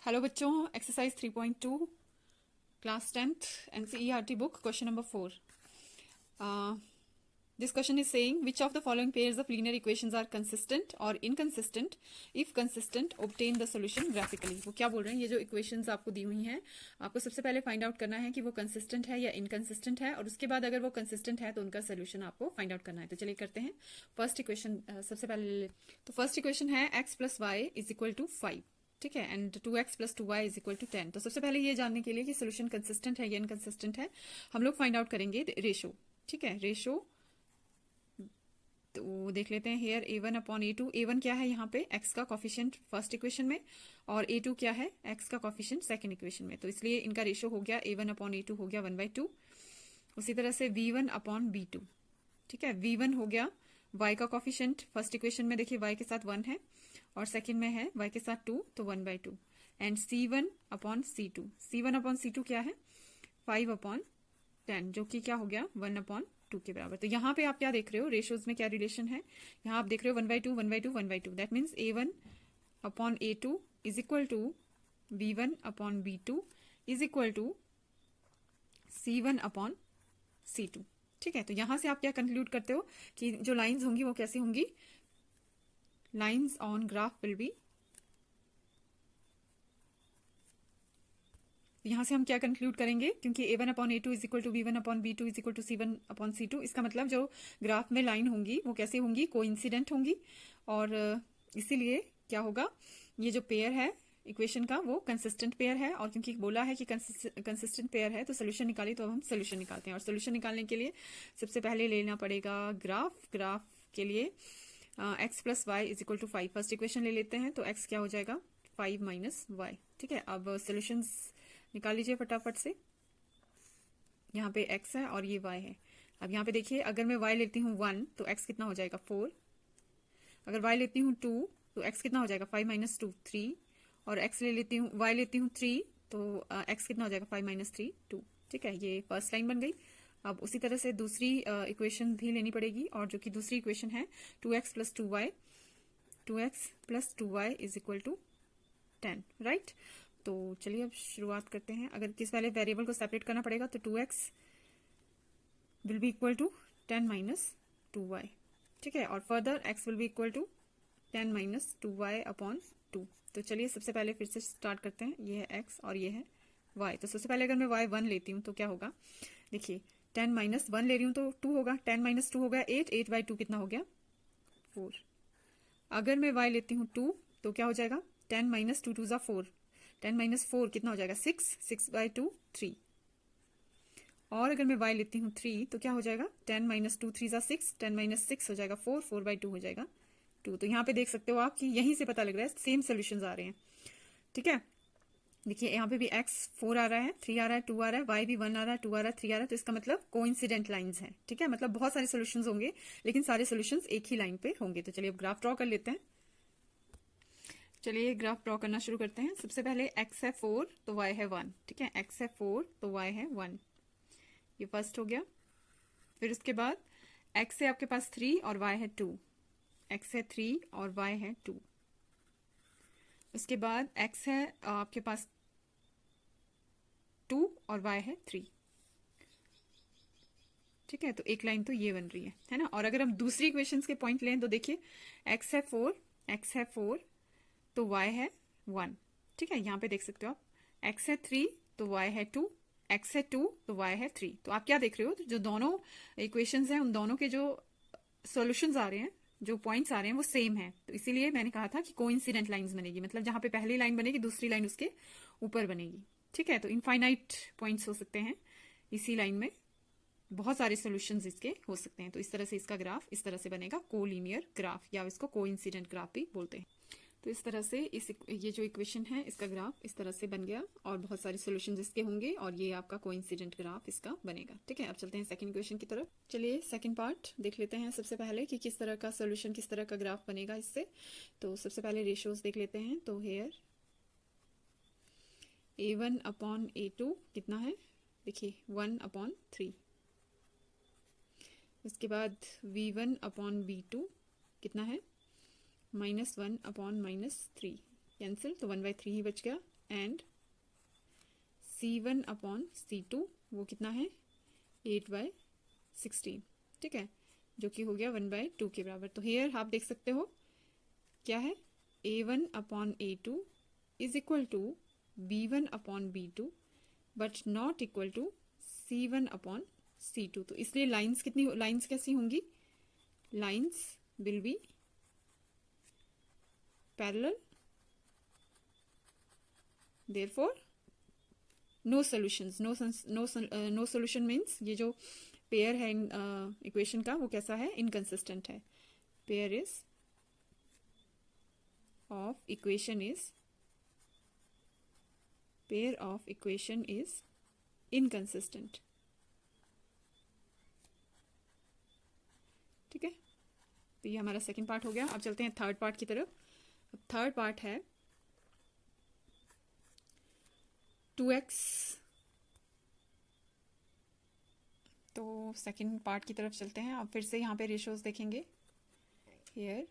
Hello बच्चों, exercise 3.2 class 10th NCERT book question number 4. This question is saying which of the following pairs of linear equations are consistent or inconsistent? If consistent, obtain the solution graphically. वो क्या बोल रहे हैं, ये जो equations आपको दी हुई हैं आपको सबसे पहले फाइंड आउट करना है कि वो consistent है या inconsistent है, और उसके बाद अगर वो consistent है तो उनका solution आपको फाइंड आउट करना है. तो चलिए करते हैं. फर्स्ट इक्वेशन सबसे पहले तो फर्स्ट इक्वेशन है x + y = 5. ठीक है, एंड 2x + 2y = 10. तो सबसे पहले ये जानने के लिए कि सोल्यूशन कंसिस्टेंट है या इनकंसिस्टेंट है, हम लोग फाइंड आउट करेंगे रेशो. ठीक है, रेशो तो देख लेते हैं. Hair a1/a2. a1 क्या है यहाँ पे, x का कॉफिशिएंट फर्स्ट इक्वेशन में, और a2 क्या है, x का कॉफिशिएंट सेकंड इक्वेशन में. तो इसलिए इनका रेशो हो गया a1/a2 हो गया 1/2. उसी तरह से v1/v2. ठीक है, v1 हो गया y का कॉफिशिएंट फर्स्ट इक्वेशन में, देखिए y के साथ 1 है और सेकंड में है y के साथ 2, तो 1/2. And c1/c2. c1/c2 क्या है, 5/10, जो कि क्या हो गया 1/2 के बराबर. तो यहाँ पे आप क्या देख रहे हो, रेशियोज में क्या रिलेशन है, यहाँ आप देख रहे हो 1/2 1/2 1/2. That means a1/a2 = v1/v2 = c1/c2. ठीक है, तो यहां से आप क्या कंक्लूड करते हो कि जो लाइंस होंगी वो कैसी होंगी, lines on graph will be. यहां से हम क्या कंक्लूड करेंगे, क्योंकि a1/a2 = v1/v2 = c1/c2, इसका मतलब जो ग्राफ में लाइन होंगी वो कैसी होंगी, कोइंसिडेंट होंगी. और इसीलिए क्या होगा, ये जो पेयर है इक्वेशन का वो कंसिस्टेंट पेयर है. और क्योंकि बोला है कि कंसिस्टेंट पेयर है तो सोल्यूशन निकाली, तो अब हम सोल्यूशन निकालते हैं. और सोल्यूशन निकालने के लिए सबसे पहले लेना पड़ेगा ग्राफ. ग्राफ के लिए x + y = 5 फर्स्ट इक्वेशन ले लेते हैं. तो x क्या हो जाएगा, 5 - y. ठीक है, अब सोल्यूशंस निकाल लीजिए फटाफट से. यहाँ पे x है और ये y है. अब यहाँ पे देखिए, अगर मैं y लेती हूँ 1 तो x कितना हो जाएगा 4. अगर y लेती हूँ 2 तो x कितना हो जाएगा 5 - 2 3. और x ले लेती हूँ, y लेती हूँ 3 तो x कितना हो जाएगा 5 - 3 2. ठीक है, ये फर्स्ट लाइन बन गई. अब उसी तरह से दूसरी इक्वेशन भी लेनी पड़ेगी, और जो कि दूसरी इक्वेशन है 2x + 2y. 2x + 2y = 10. Right. तो चलिए अब शुरुआत करते हैं. अगर किस पहले वेरिएबल को सेपरेट करना पड़ेगा तो 2x विल बी = 10 - 2y. ठीक है, और further x will be = 10 - 2y/2. तो चलिए सबसे पहले फिर से स्टार्ट करते हैं. ये है x और ये है y. तो सबसे पहले अगर मैं y 1 लेती हूँ तो क्या होगा, देखिए 10 - 1 ले रही हूँ तो 2 होगा. 10 - 2 हो गया 8. 8/2 कितना हो गया 4. अगर मैं y लेती हूँ 2 तो क्या हो जाएगा, 10 - 2 2 4. 10 - 4 कितना हो जाएगा 6. 6/2 3. और अगर मैं y लेती हूँ 3 तो क्या हो जाएगा, 10 - 2 3 6. 10 - 6 हो जाएगा 4. 4/2 हो जाएगा 2. तो यहाँ पे देख सकते हो आप कि यहीं से पता लग रहा है सेम सोल्यूशंस आ रहे हैं. ठीक है, देखिए यहाँ पे भी x 4 आ रहा है, 3 आ रहा है, 2 आ रहा है, y भी 1 आ रहा है, 2 आ रहा है, 3 आ रहा है. तो इसका मतलब कोइंसिडेंट लाइंस हैं. ठीक है, मतलब बहुत सारे सोल्यूशंस होंगे लेकिन सारे सोल्यूशंस एक ही लाइन पे होंगे. तो चलिए अब ग्राफ ड्रॉ कर लेते हैं. चलिए ग्राफ ड्रॉ करना शुरू करते हैं. सबसे पहले x है 4 तो y है 1. ठीक है, x है 4 तो y है 1. ये फर्स्ट हो गया. फिर उसके बाद x है आपके पास 3 और y है 2. x है 3 और y है 2. उसके बाद x है आपके पास 2 और y है 3. ठीक है, तो एक लाइन तो ये बन रही है ना. और अगर हम दूसरी इक्वेशंस के पॉइंट लें तो देखिए x है 4 तो y है 1. ठीक है, यहाँ पे देख सकते हो आप, x है 3 तो y है 2, x है 2 तो y है 3. तो आप क्या देख रहे हो, जो दोनों इक्वेशंस हैं उन दोनों के जो सॉल्यूशंस आ रहे हैं, जो पॉइंट्स आ रहे हैं वो सेम है. तो इसीलिए मैंने कहा था कि कोइंसिडेंट लाइंस बनेगी, मतलब जहां पे पहली लाइन बनेगी दूसरी लाइन उसके ऊपर बनेगी. ठीक है, तो इनफाइनाइट पॉइंट्स हो सकते हैं इसी लाइन में, बहुत सारे सॉल्यूशंस इसके हो सकते हैं. तो इस तरह से इसका ग्राफ इस तरह से बनेगा, कोलिनियर ग्राफ, या इसको कोइंसिडेंट ग्राफ भी बोलते हैं. तो इस तरह से ये जो इक्वेशन है इसका ग्राफ इस तरह से बन गया, और बहुत सारे सॉल्यूशंस इसके होंगे, और ये आपका कोइंसिडेंट ग्राफ इसका बनेगा. ठीक है, अब चलते हैं सेकंड इक्वेशन की तरफ. चलिए सेकंड पार्ट देख लेते हैं सबसे पहले कि किस तरह का सॉल्यूशन, किस तरह का ग्राफ बनेगा इससे. तो सबसे पहले रेशियोज देख लेते हैं. तो हेयर a1/a2 कितना है, देखिए 1/3. उसके बाद v1/v2 कितना है, -1/-3. कैंसिल, तो 1/3 ही बच गया. एंड C1 अपॉन C2 वो कितना है 8/16, ठीक है, जो कि हो गया 1/2 के बराबर। तो हेयर आप देख सकते हो क्या है A1 upon A2 is equal to B1 upon B2 but not equal to C1 upon C2। तो इसलिए लाइन्स कैसी होंगी, lines will be parallel, therefore no solutions. No solution means ये जो पेयर है इक्वेशन का वो कैसा है, इनकंसिस्टेंट है। Pair is of equation is pair of equation is inconsistent, ठीक है। तो ये हमारा सेकंड पार्ट हो गया। अब चलते हैं थर्ड पार्ट की तरफ। अब थर्ड पार्ट है 2x। तो सेकंड पार्ट की तरफ चलते हैं। अब फिर से यहाँ पे रेशियोज देखेंगे। Here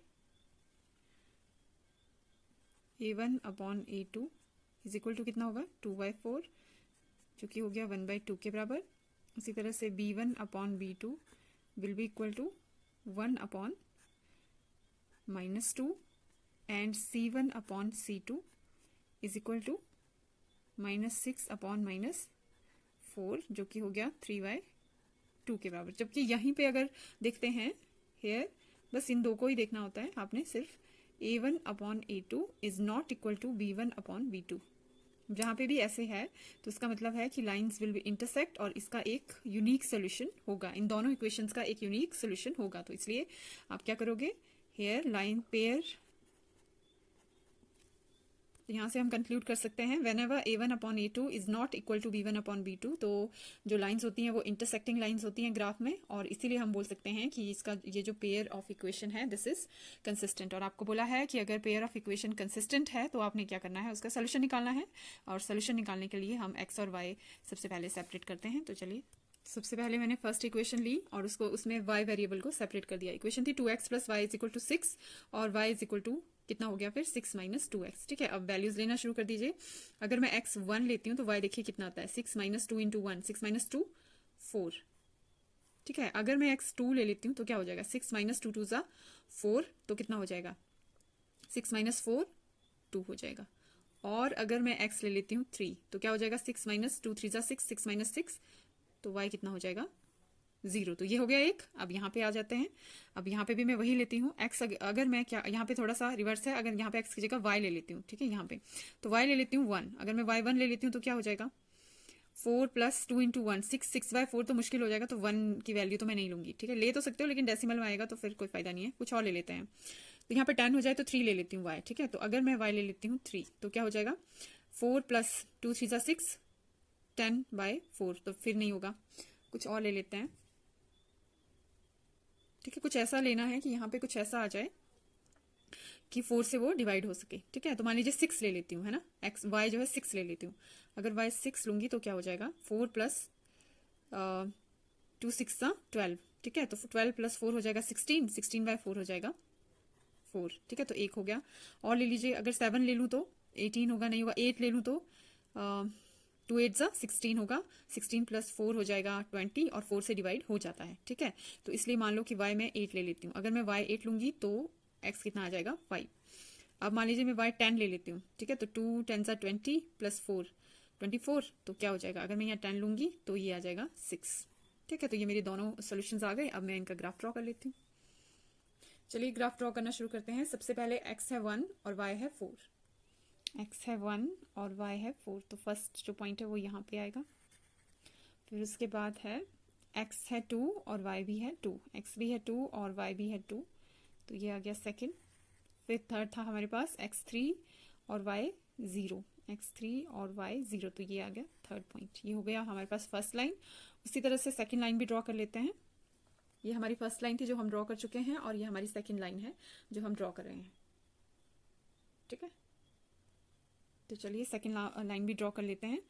A1 upon A2 is equal to कितना होगा 2/4, जो कि हो गया 1/2 के बराबर। उसी तरह से B1 upon B2 will be equal to 1 upon -2 and C1 upon C2 is equal to -6 upon -4, जो कि हो गया 3/2 के बराबर। जबकि यहीं पे अगर देखते हैं हेयर, बस इन दो को ही देखना होता है आपने, सिर्फ A1 upon A2 is not equal to B1 upon B2। जहां पे भी ऐसे है तो इसका मतलब है कि लाइंस विल बी इंटरसेक्ट और इसका एक यूनिक सोल्यूशन होगा, इन दोनों इक्वेशंस का एक यूनिक सोल्यूशन होगा। तो इसलिए आप क्या करोगे, हेयर लाइन पेयर, यहाँ से हम कंक्लूड कर सकते हैं whenever A1 upon A2 is not equal to B1 upon B2, तो जो लाइंस होती हैं वो इंटरसेक्टिंग लाइंस होती हैं ग्राफ में, और इसीलिए हम बोल सकते हैं कि इसका ये जो पेयर ऑफ इक्वेशन है दिस इज कंसिस्टेंट। और आपको बोला है कि अगर पेयर ऑफ इक्वेशन कंसिस्टेंट है तो आपने क्या करना है, उसका सोल्यूशन निकालना है। और सोल्यूशन निकालने के लिए हम x और y सबसे पहले सेपरेट करते हैं। तो चलिए, सबसे पहले मैंने फर्स्ट इक्वेशन ली और उसको उसमें y वेरिएबल को सेपरेट कर दिया। इक्वेशन थी 2x plus y is equal to 6 और y इज इक्वल टू कितना हो गया फिर 6 माइनस 2x, ठीक है। अब वैल्यूज लेना शुरू कर दीजिए। अगर मैं x 1 लेती हूँ तो y देखिए कितना आता है, 6 माइनस 2 इंटू 1, 6 माइनस 2 4, ठीक है। अगर मैं x 2 ले लेती हूँ तो क्या हो जाएगा, 6 माइनस 2 2 4, तो कितना हो जाएगा 6 माइनस 4 2 हो जाएगा। और अगर मैं x ले लेती हूँ 3 तो क्या हो जाएगा, 6 माइनस 2 3 6, 6 माइनस 6, तो y कितना हो जाएगा 0। तो ये हो गया एक। अब यहाँ पे आ जाते हैं। अब यहाँ पे भी मैं वही लेती हूँ x, अगर मैं क्या यहाँ पे थोड़ा सा रिवर्स है, अगर यहाँ पे x की जगह y ले लेती हूँ, ठीक है, यहाँ पे तो y ले लेती हूँ 1। अगर मैं y 1 ले लेती हूँ तो क्या हो जाएगा 4 प्लस 2 इंटू 1, 6/4 तो मुश्किल हो जाएगा, तो 1 की वैल्यू तो मैं नहीं लूंगी, ठीक है। ले तो सकते हो लेकिन डेसिमल में आएगा तो फिर कोई फायदा नहीं है, कुछ और ले लेते हैं। तो यहाँ पे 10 हो जाए तो 3 ले लेती हूँ y, ठीक है। तो अगर मैं y ले लेती हूँ 3 तो क्या हो जाएगा 4 प्लस 2 3 6, 10/4, तो फिर नहीं होगा, कुछ और ले लेते हैं, ठीक है। कुछ ऐसा लेना है कि यहाँ पे कुछ ऐसा आ जाए कि 4 से वो डिवाइड हो सके, ठीक है। तो मान लीजिए 6 ले लेती हूँ, है ना, x y जो है 6 ले लेती हूँ। अगर y 6 लूंगी तो क्या हो जाएगा 4 प्लस 2 6 12, ठीक है। तो 12 प्लस 4 हो जाएगा 16, 16/4 हो जाएगा 4, ठीक है। तो 1 हो गया। और ले लीजिए, अगर 7 ले लूँ तो 18 होगा, नहीं होगा। 8 ले लूँ तो 2 8 16 होगा, 16 प्लस 4 हो जाएगा 20, और 4 से डिवाइड हो जाता है, ठीक है। तो इसलिए मान लो कि y मैं 8 ले लेती हूँ। अगर मैं y 8 लूंगी तो x कितना आ जाएगा 5। अब मान लीजिए मैं y 10 ले लेती हूँ, ठीक है। तो 2 10 20 प्लस 4 24, तो क्या हो जाएगा, अगर मैं यहाँ 10 लूंगी तो ये आ जाएगा 6, ठीक है। तो ये मेरे दोनों सोल्यूशंस आ गए। अब मैं इनका ग्राफ ड्रॉ कर लेती हूँ। चलिए ग्राफ ड्रॉ करना शुरू करते हैं। सबसे पहले x है 1 और y है 4, x है 1 और y है 4, तो फर्स्ट जो पॉइंट है वो यहाँ पे आएगा। फिर उसके बाद है x है 2 और y भी है 2, x भी है 2 और y भी है 2, तो ये आ गया सेकंड। फिर थर्ड था हमारे पास x3 और y 0, x3 और y 0, तो ये आ गया थर्ड पॉइंट। ये हो गया हमारे पास फर्स्ट लाइन। उसी तरह से सेकंड लाइन भी ड्रॉ कर लेते हैं। ये हमारी फर्स्ट लाइन थी जो हम ड्रॉ कर चुके हैं, और ये हमारी सेकंड लाइन है जो हम ड्रॉ कर रहे हैं, ठीक है। तो चलिए सेकंड लाइन भी ड्रॉ कर लेते हैं।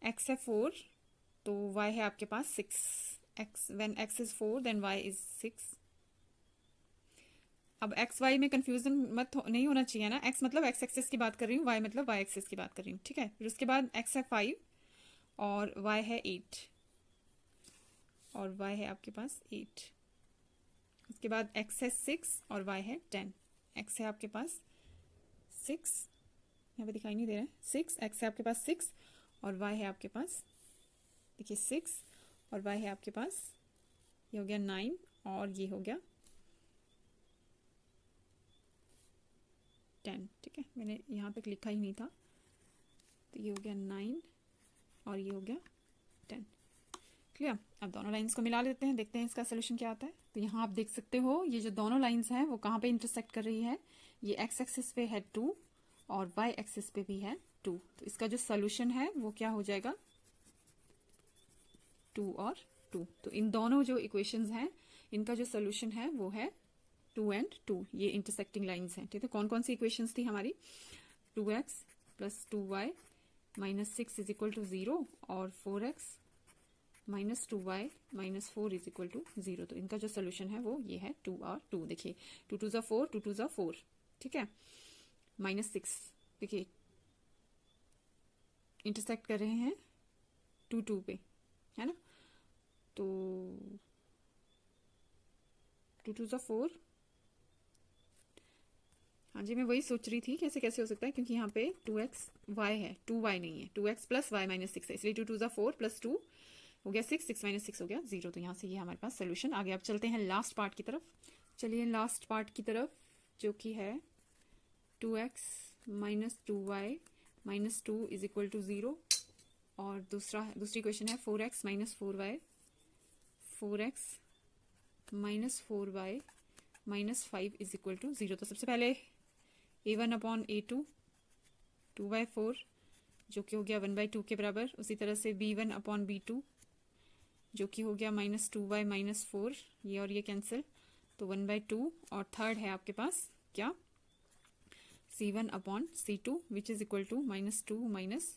x है 4 तो y है आपके पास 6, x when x is 4 then y is 6। अब एक्स वाई में कंफ्यूजन नहीं होना चाहिए ना, एक्स मतलब एक्स एक्सिस की बात कर रही हूँ, वाई मतलब वाई एक्सिस की बात कर रही हूँ, ठीक है। फिर उसके बाद एक्स है 5 और वाई है 8 और वाई है आपके पास 8। उसके बाद एक्स है 6 और वाई है 10। एक्स है आपके पास 6, यहाँ पे दिखाई नहीं दे रहा है, 6 एक्स है आपके पास 6 और वाई है आपके पास, देखिए 6 और वाई है आपके पास, ये हो गया 9 और ये हो गया 10, ठीक है। मैंने यहाँ पे लिखा ही नहीं था, तो ये हो गया 9 और ये हो गया 10। क्लियर। अब दोनों लाइंस को मिला लेते हैं, देखते हैं इसका सोल्यूशन क्या आता है। तो यहाँ आप देख सकते हो ये जो दोनों लाइंस हैं वो कहाँ पे इंटरसेक्ट कर रही है, ये एक्स एक्सिस पे है 2 और वाई एक्सिस पे भी है 2। तो इसका जो सोल्यूशन है वो क्या हो जाएगा, 2 और 2। तो इन दोनों जो इक्वेशंस हैं इनका जो सोल्यूशन है वो है 2 and 2। ये इंटरसेक्टिंग लाइंस हैं, ठीक है। कौन कौन सी इक्वेशंस थी हमारी, 2x plus 2y minus 6 is equal to 0 और 4x minus 2y minus 4 is equal to 0। तो इनका जो सोल्यूशन है वो ये है 2 और 2। देखिए 2 2 ज़ा 4, 2 2 ज़ा 4, ठीक है। माइनस 6 देखिए इंटरसेक्ट कर रहे हैं 2 2 पे, है ना। तो 2 2 ज़ा 4, हाँ जी मैं वही सोच रही थी कैसे कैसे हो सकता है, क्योंकि यहाँ पे 2x y है, 2y नहीं है, 2x प्लस y माइनस 6 है, इसलिए 2 2 ज़ा 4 प्लस 2 हो गया 6, 6 माइनस 6 हो गया 0। तो यहाँ से ये हमारे पास सोल्यूशन आ गया। अब चलते हैं लास्ट पार्ट की तरफ। चलिए लास्ट पार्ट की तरफ, जो कि है 2x माइनस 2y माइनस 2 इज इक्वल टू 0 और दूसरी क्वेश्चन है 4x minus 4y, 4x minus 4y minus 5 is equal to 0। तो सबसे पहले a1 अपॉन a2 2/4 जो कि हो गया 1/2 के बराबर। उसी तरह से b1 अपॉन b2 जो कि हो गया माइनस 2y माइनस 4, ये और ये कैंसिल, तो 1/2। और थर्ड है आपके पास क्या, c1 upon c2 which is equal to minus 2 minus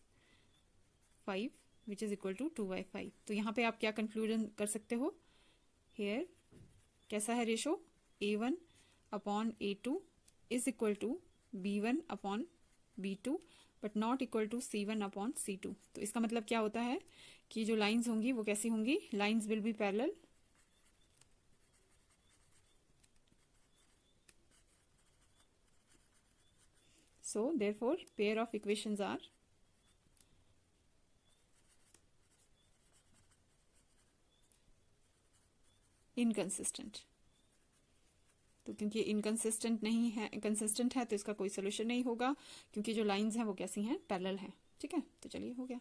5 which is equal to 2/5। तो यहाँ पे आप क्या कंक्लूजन कर सकते हो, हेयर कैसा है ratio, a1 upon a2 is equal to b1 upon b2 but not equal to c1 upon c2। तो इसका मतलब क्या होता है कि जो लाइंस होंगी वो कैसी होंगी, lines will be parallel, so therefore pair of equations are inconsistent। तो क्योंकि इनकंसिस्टेंट नहीं है, कंसिस्टेंट है, तो इसका कोई सोल्यूशन नहीं होगा, क्योंकि जो लाइंस हैं वो कैसी हैं, पैरेलल हैं, ठीक है। तो चलिए हो गया।